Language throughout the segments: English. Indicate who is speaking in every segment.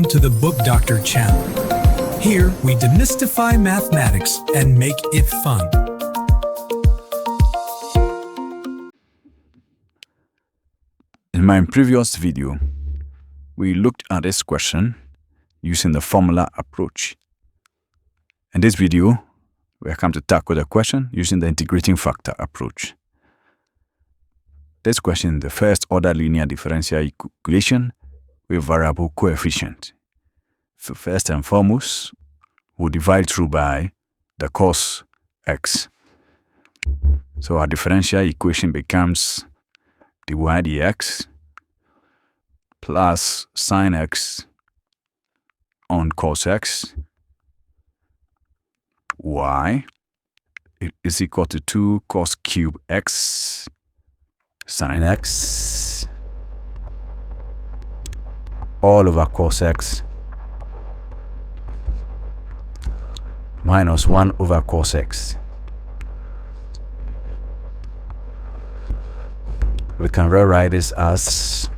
Speaker 1: to the Book Doctor channel. Here, we demystify mathematics and make it fun.
Speaker 2: In my previous video, we looked at this question using the formula approach. In this video, we are come to tackle the question using the integrating factor approach. This question is the first order linear differential equation with variable coefficient. So first and foremost, we'll divide through by the cos x. So our differential equation becomes dy dx plus sine x on cos x y is equal to 2 cos cube x sine x all over cos x minus 1 over cos x. We can rewrite this as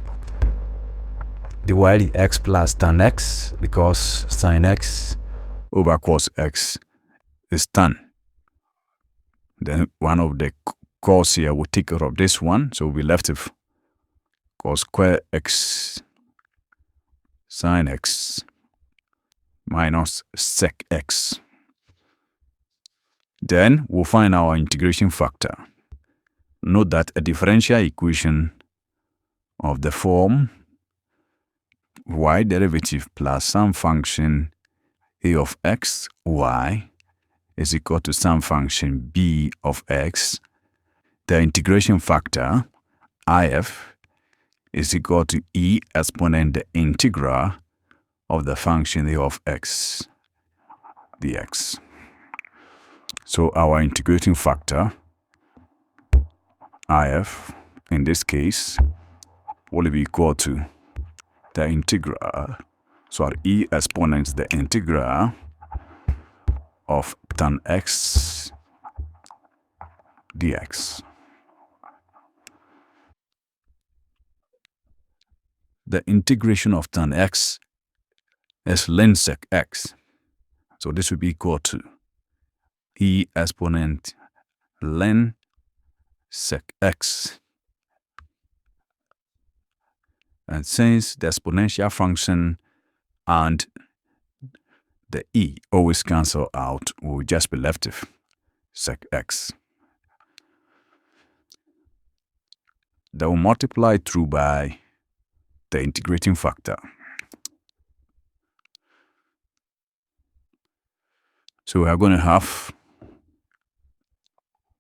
Speaker 2: dy dx plus tan x, because sine x over cos x is tan. Then one of the cos here will take care of this one, so we'll be left with cos square x sine x minus sec x. Then we'll find our integration factor. Note that a differential equation of the form y derivative plus some function a of x y is equal to some function b of x. The integration factor if is equal to e exponent the integral of the function a of x dx. So our integrating factor if in this case will be equal to the integral, so e exponents the integral of tan x dx. The integration of tan x is ln sec x, so this will be equal to e exponent ln sec x. And since the exponential function and the e always cancel out, we'll just be left with sec x. That will multiply through by the integrating factor. So we are going to have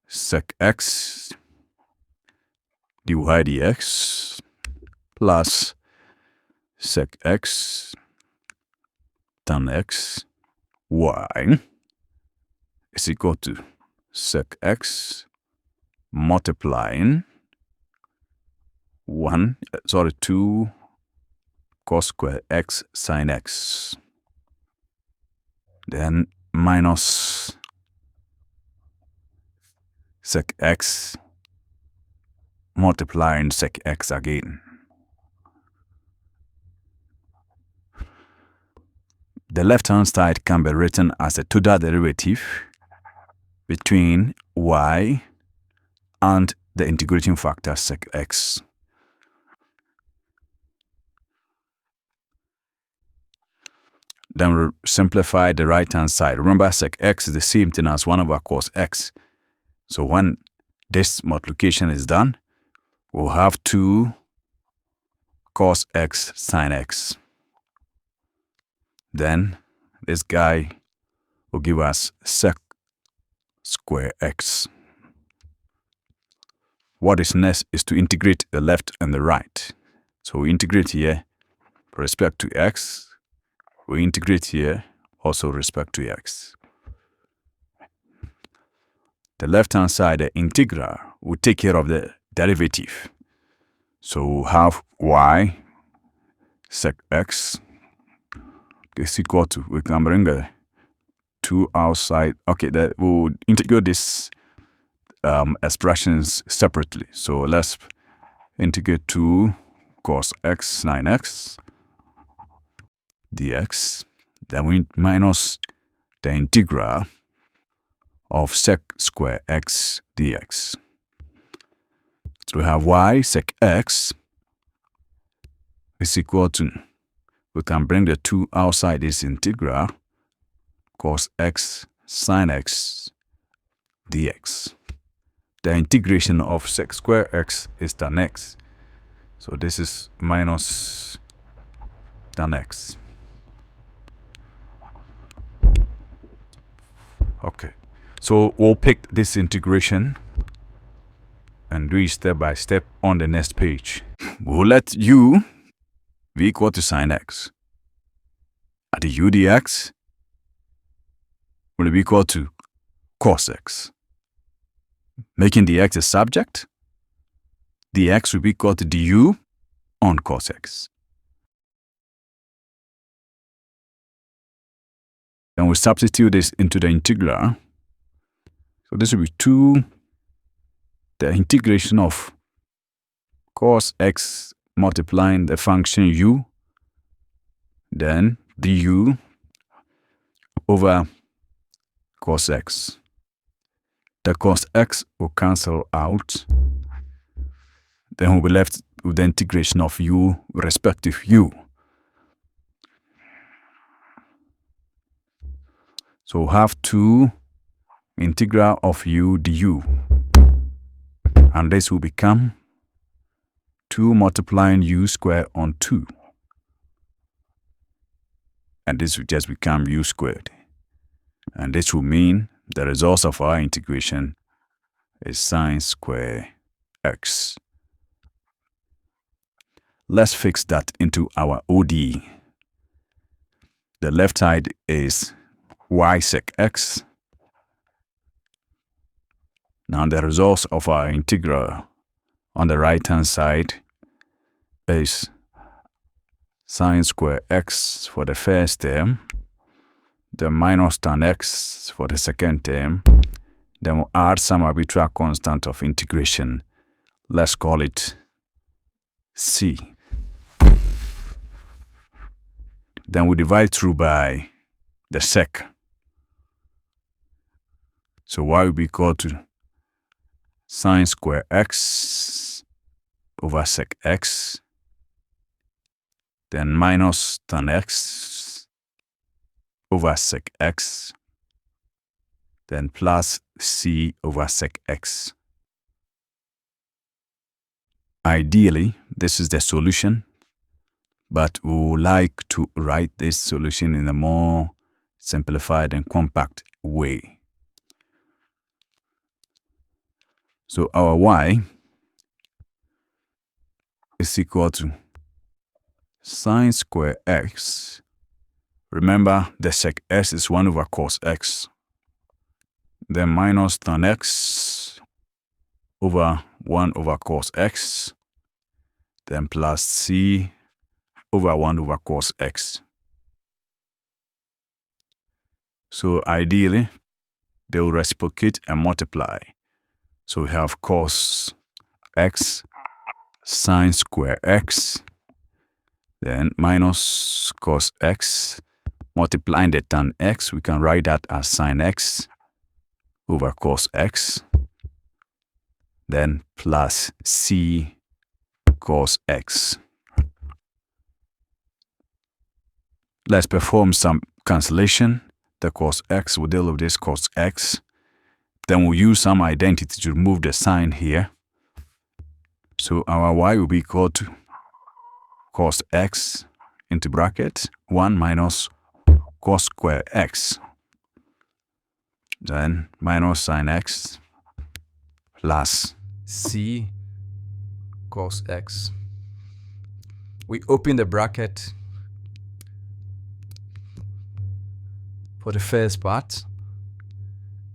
Speaker 2: sec x dy dx plus sec x tan x y is equal to sec x multiplying 2 cos square x sine x, then minus sec x multiplying sec x again. The left-hand side can be written as a total derivative between y and the integrating factor sec x. Then we'll simplify the right-hand side. Remember, sec x is the same thing as 1 over cos x. So when this multiplication is done, we'll have 2 cos x sine x. Then this guy will give us sec square x. What is next is to integrate the left and the right. So we integrate here with respect to x. We integrate here also with respect to x. The left-hand side, the integral, will take care of the derivative. So we'll have y sec x is equal to, we can bring the 2 outside. Okay, we'll integrate these expressions separately. So let's integrate 2 cos x sine x dx. Then we minus the integral of sec square x dx. So we have y sec x is equal to, we can bring the 2 outside this integral, cos x sine x dx. The integration of sec square x is tan x. So this is minus tan x. Okay, so we'll pick this integration and do it step by step on the next page. We'll let u be equal to sine x. At the u dx will be equal to cos x. Making the x a subject, the x will be equal to du on cos x. Then we substitute this into the integral. So this will be 2, the integration of cos x multiplying the function u, then du over cos x. The cos x will cancel out. Then we'll be left with the integration of u respective u. So we'll have 2 integral of u du. And this will become 2 multiplying u squared on 2. And this will just become u squared. And this will mean the result of our integration is sine square x. Let's fix that into our ODE. The left side is y sec x. Now the result of our integral on the right hand side is sine square x for the first term, then minus tan x for the second term. Then we'll add some arbitrary constant of integration. Let's call it c. Then we divide through by the sec. So y will be equal to sine square x over sec x, then minus tan x over sec x, then plus c over sec x. Ideally, this is the solution, but we would like to write this solution in a more simplified and compact way. So our y is equal to sine square x. Remember, the sec x is 1 over cos x. Then minus tan x over 1 over cos x. Then plus c over 1 over cos x. So ideally, they will reciprocate and multiply. So we have cos x sine square x, then minus cos x multiplying the tan x. We can write that as sine x over cos x, then plus c cos x. Let's perform some cancellation. The cos x will deal with this cos x. Then we'll use some identity to remove the sign here. So our y will be equal to cos x into bracket 1 minus cos square x. Then minus sine x plus c cos x. We open the bracket for the first part.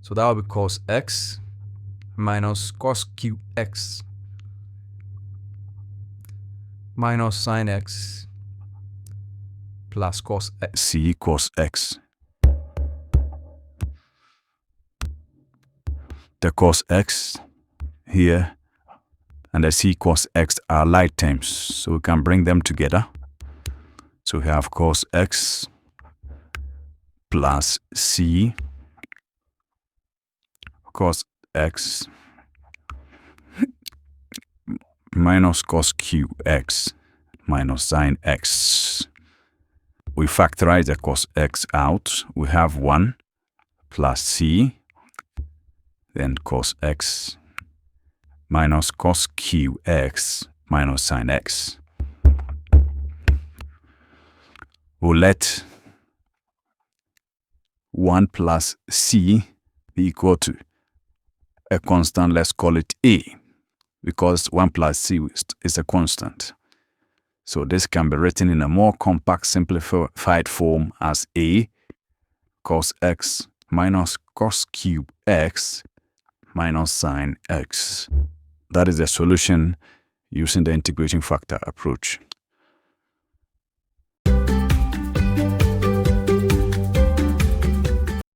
Speaker 2: So that will be cos x minus cos cube x minus sine x plus cos x. C cos x. The cos x here and the c cos x are like terms, so we can bring them together. So we have cos x plus c cos x minus cos qx minus sin x. We factorize the cos x out. We have 1 plus c, then cos x minus cos qx minus sin x. We'll let 1 plus c be equal to a constant, let's call it a, because 1 plus c is a constant. So this can be written in a more compact, simplified form as a cos x minus cos cube x minus sin x. That is the solution using the integration factor approach.